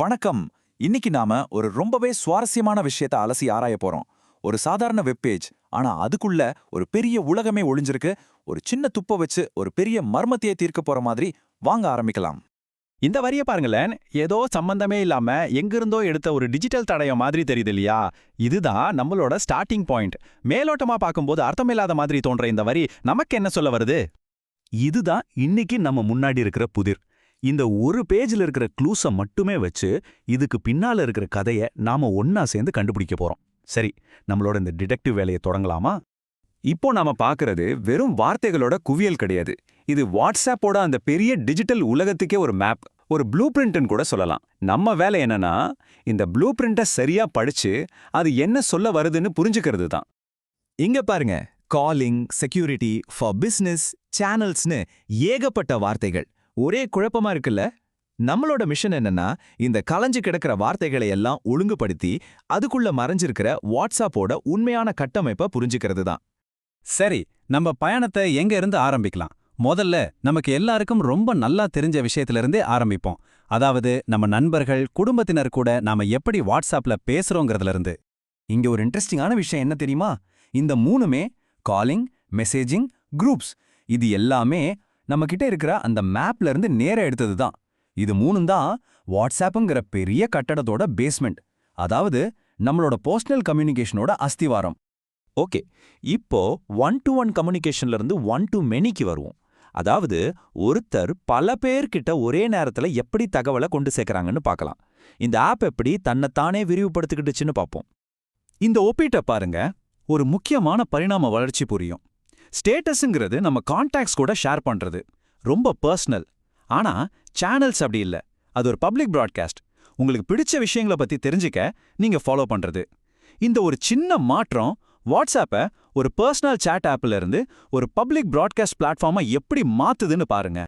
வணக்கம். இன்னைக்கு நாம ஒரு ரொம்பவே சுவாரஸ்யமான விஷயத்தை அலசி ஆராய போறோம். ஒரு சாதாரண வெப்பேஜ், ஆனா அதுக்குள்ள ஒரு பெரிய உலகமே ஒளிஞ்சிருக்கு. ஒரு சின்ன துப்ப வச்சு ஒரு பெரிய மர்மத்தையே தீர்க்க போற மாதிரி வாங்க ஆரம்பிக்கலாம். இந்த வரிய பாருங்களேன், ஏதோ சம்பந்தமே இல்லாம எங்கிருந்தோ எடுத்த ஒரு டிஜிட்டல் தடயம் மாதிரி தெரியுது இல்லையா? இதுதான் நம்மளோட ஸ்டார்டிங் பாயிண்ட். மேலோட்டமா பார்க்கும்போது அர்த்தமில்லாத மாதிரி தோன்ற இந்த வரி நமக்கு என்ன சொல்ல வருது? இதுதான் இன்னைக்கு நம்ம முன்னாடி இருக்கிற புதிர். இந்த ஒரு பேஜ்ல இருக்கிற க்ளூஸ மட்டுமே வச்சு இதுக்கு பின்னால இருக்கிற கதைய நாம ஒன்னா சேர்ந்து கண்டுபிடிக்க போறோம். சரி, நம்மளோட இந்த டிடெக்டிவ் வேலையை தொடங்கலாமா? இப்போ நாம பார்க்கறது வெறும் வார்த்தைகளோட குவியல் கிடையாது. இது வாட்ஸ்அப்போட அந்த பெரிய டிஜிட்டல் உலகத்துக்கே ஒரு மேப், ஒரு ப்ளூ பிரிண்ட்னு கூட சொல்லலாம். நம்ம வேலை என்னன்னா, இந்த ப்ளூ பிரிண்ட்டை சரியா படிச்சு அது என்ன சொல்ல வருதுன்னு புரிஞ்சுக்கிறது தான். இங்க பாருங்க, காலிங், செக்யூரிட்டி, ஃபார் பிசினஸ், சேனல்ஸ்னு ஏகப்பட்ட வார்த்தைகள். ஒரே குழப்பமா இருக்குல்ல? நம்மளோட மிஷன் என்னன்னா, இந்த கலைஞ்சு கிடக்கிற வார்த்தைகளை எல்லாம் ஒழுங்குபடுத்தி அதுக்குள்ள மறைஞ்சிருக்கிற வாட்ஸ்அப்போட உண்மையான கட்டமைப்பை புரிஞ்சுக்கிறது தான். சரி, நம்ம பயணத்தை எங்க இருந்து ஆரம்பிக்கலாம்? முதல்ல நமக்கு எல்லாருக்கும் ரொம்ப நல்லா தெரிஞ்ச விஷயத்திலிருந்தே ஆரம்பிப்போம். அதாவது நம்ம நண்பர்கள், குடும்பத்தினர் கூட நாம எப்படி வாட்ஸ்அப்ல பேசுறோங்கிறதுல இருந்து. இங்க ஒரு இன்ட்ரெஸ்டிங்கான விஷயம் என்ன தெரியுமா? இந்த மூணுமே காலிங், மெசேஜிங், குரூப்ஸ், இது எல்லாமே நம்ம கிட்ட இருக்கிற அந்த மேப்ல இருந்து நேரா எடுத்தது தான். இது மூணும் தான் வாட்ஸ்அப்புங்கிற பெரிய கட்டடத்தோட பேஸ்மெண்ட். அதாவது நம்மளோட பர்சனல் கம்யூனிகேஷனோட அஸ்திவாரம். ஓகே, இப்போ ஒன் டு ஒன் கம்யூனிகேஷன்ல இருந்து ஒன் டு மெனிக்கு வருவோம். அதாவது ஒருத்தர் பல பேர்கிட்ட ஒரே நேரத்துல எப்படி தகவலை கொண்டு சேர்க்கறாங்கன்னு பார்க்கலாம். இந்த ஆப் எப்படி தன்னைத்தானே விரிவுபடுத்திக்கிட்டுச்சுன்னு பார்ப்போம். இந்த ஒப்பீட்டை பாருங்க, ஒரு முக்கியமான பரிணாம வளர்ச்சி புரியும். ஸ்டேட்டஸ்ங்கிறது நம்ம கான்டாக்ட்ஸ் கூட ஷேர் பண்றது, ரொம்ப பர்சனல். ஆனா சேனல்ஸ் அப்படி இல்ல, அது ஒரு பப்ளிக் ப்ராட்காஸ்ட். உங்களுக்கு பிடிச்ச விஷயங்களை பத்தி தெரிஞ்சுக்க நீங்க ஃபாலோ பண்றது. இந்த ஒரு சின்ன மாற்றம் வாட்ஸ்அப்பை ஒரு பர்சனல் சேட் ஆப்ல இருந்து ஒரு பப்ளிக் ப்ராட்காஸ்ட் பிளாட்ஃபார்மா எப்படி மாத்துதுன்னு பாருங்க.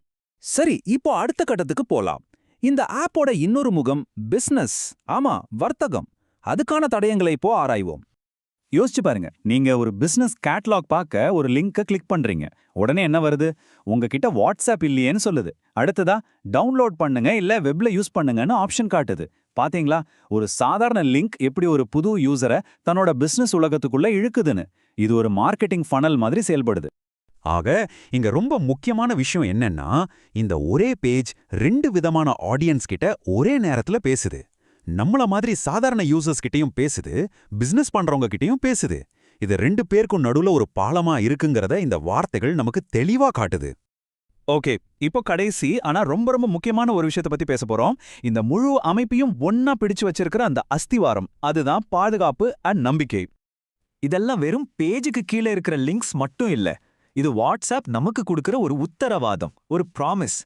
சரி, இப்போ அடுத்த கட்டத்துக்கு போலாம். இந்த ஆப்போட இன்னொரு முகம் பிசினஸ், ஆமா வர்த்தகம். அதுக்கான தடயங்களை இப்போ ஆராய்வோம். யோசிச்சு பாருங்க, நீங்க ஒரு பிசினஸ் கேட்லாக் பார்க்க ஒரு லிங்கை கிளிக் பண்றீங்க. உடனே என்ன வருது? உங்ககிட்ட வாட்ஸ்அப் இல்லையேன்னு சொல்லுது. அடுத்ததா டவுன்லோட் பண்ணுங்க இல்ல வெப்ல யூஸ் பண்ணுங்கன்னு ஆப்ஷன் காட்டுது. பாத்தீங்களா, ஒரு சாதாரண லிங்க் எப்படி ஒரு புது யூசரை தன்னோட பிசினஸ் உலகத்துக்குள்ள இழுக்குதுன்னு. இது ஒரு மார்க்கெட்டிங் ஃபனல் மாதிரி செயல்படுது. ஆக இங்க ரொம்ப முக்கியமான விஷயம் என்னன்னா, இந்த ஒரே பேஜ் ரெண்டு விதமான ஆடியன்ஸ் கிட்ட ஒரே நேரத்துல பேசுது. நம்மள மாதிரி சாதாரண யூசர்ஸ் கிட்டயும் பேசுது, பிசினஸ் பண்றவங்க கிட்டயும் பேசுது. இது ரெண்டு பேருக்கும் நடுவுல ஒரு பாலமா இருக்குங்கிறத இந்த வார்த்தைகள் நமக்கு தெளிவா காட்டுது. ஓகே, இப்போ கடைசி ஆனா ரொம்ப ரொம்ப முக்கியமான ஒரு விஷயத்தை பத்தி பேச போறோம். இந்த முழு அமைப்பையும் ஒன்னா பிடிச்சு வச்சிருக்கிற அந்த அஸ்திவாரம், அதுதான் பாதுகாப்பு அண்ட் நம்பிக்கை. இதெல்லாம் வெறும் பேஜுக்கு கீழே இருக்கிற லிங்க்ஸ் மட்டும் இல்ல. இது வாட்ஸ்அப் நமக்கு கொடுக்கிற ஒரு உத்தரவாதம், ஒரு ப்ராமிஸ்.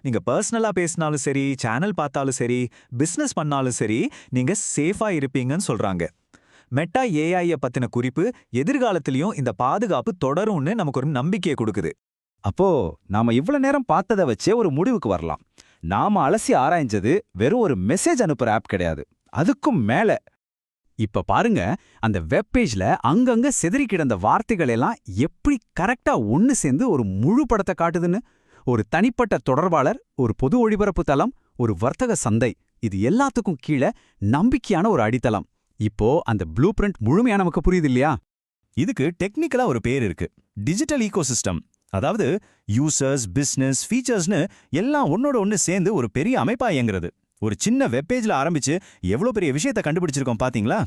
நீங்க பர்சனலா பேசினாலும் சரி, சேனல் பார்த்தாலும் சரி, பிசினஸ் பண்ணாலும் சரி, நீங்க சேஃபா இருப்பீங்கன்னு சொல்றாங்க. மெட்டா ஏஐய பத்தின குறிப்பு எதிர்காலத்திலயும் இந்த பாதுகாப்பு தொடரும்னு நமக்கு ஒரு நம்பிக்கையை கொடுக்குது. அப்போ நாம இவ்வளவு நேரம் பார்த்ததை வச்சே ஒரு முடிவுக்கு வரலாம். நாம அலசி ஆராய்ஞ்சது வெறும் ஒரு மெசேஜ் அனுப்புற ஆப் கிடையாது, அதுக்கும் மேல. இப்ப பாருங்க, அந்த வெப்பேஜ்ல அங்கங்க சிதறி கிடந்த வார்த்தைகள் எல்லாம் எப்படி கரெக்டா ஒன்னு சேர்ந்து ஒரு முழு படத்தை காட்டுதுன்னு. ஒரு தனிப்பட்ட தொடர்பாளர், ஒரு பொது ஒளிபரப்பு தளம், ஒரு வர்த்தக சந்தை, இது எல்லாத்துக்கும் கீழே நம்பிக்கையான ஒரு அடித்தளம். இப்போ அந்த ப்ளூ பிரிண்ட் முழுமையா நமக்கு புரியுது இல்லையா? இதுக்கு டெக்னிக்கலா ஒரு பேர் இருக்கு, டிஜிட்டல் ஈகோசிஸ்டம். அதாவது யூசர்ஸ், பிசினஸ், ஃபீச்சர்ஸ்னு எல்லாம் ஒன்னோட ஒன்னு சேர்ந்து ஒரு பெரிய அமைப்பா இயங்குறது. ஒரு சின்ன வெப்பேஜ்ல ஆரம்பிச்சு எவ்வளவு பெரிய விஷயத்தை கண்டுபிடிச்சிருக்கோம் பாத்தீங்களா?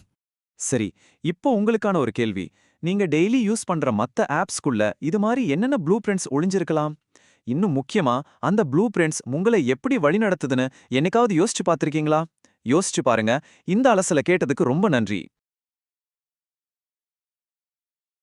சரி, இப்போ உங்களுக்கான ஒரு கேள்வி. நீங்க டெய்லி யூஸ் பண்ற மத்த ஆப்ஸ்குள்ள இது மாதிரி என்னென்ன ப்ளூ பிரிண்ட்ஸ் ஒளிஞ்சிருக்கலாம்? இன்னும் முக்கியமா, அந்த ப்ளூ பிரிண்ட்ஸ் உங்களை எப்படி வழிநடத்துதுன்னு என்னைக்காவது யோசிச்சு பார்த்திருக்கீங்களா? யோசிச்சு பாருங்க. இந்த அலசலை கேட்டதுக்கு ரொம்ப நன்றி.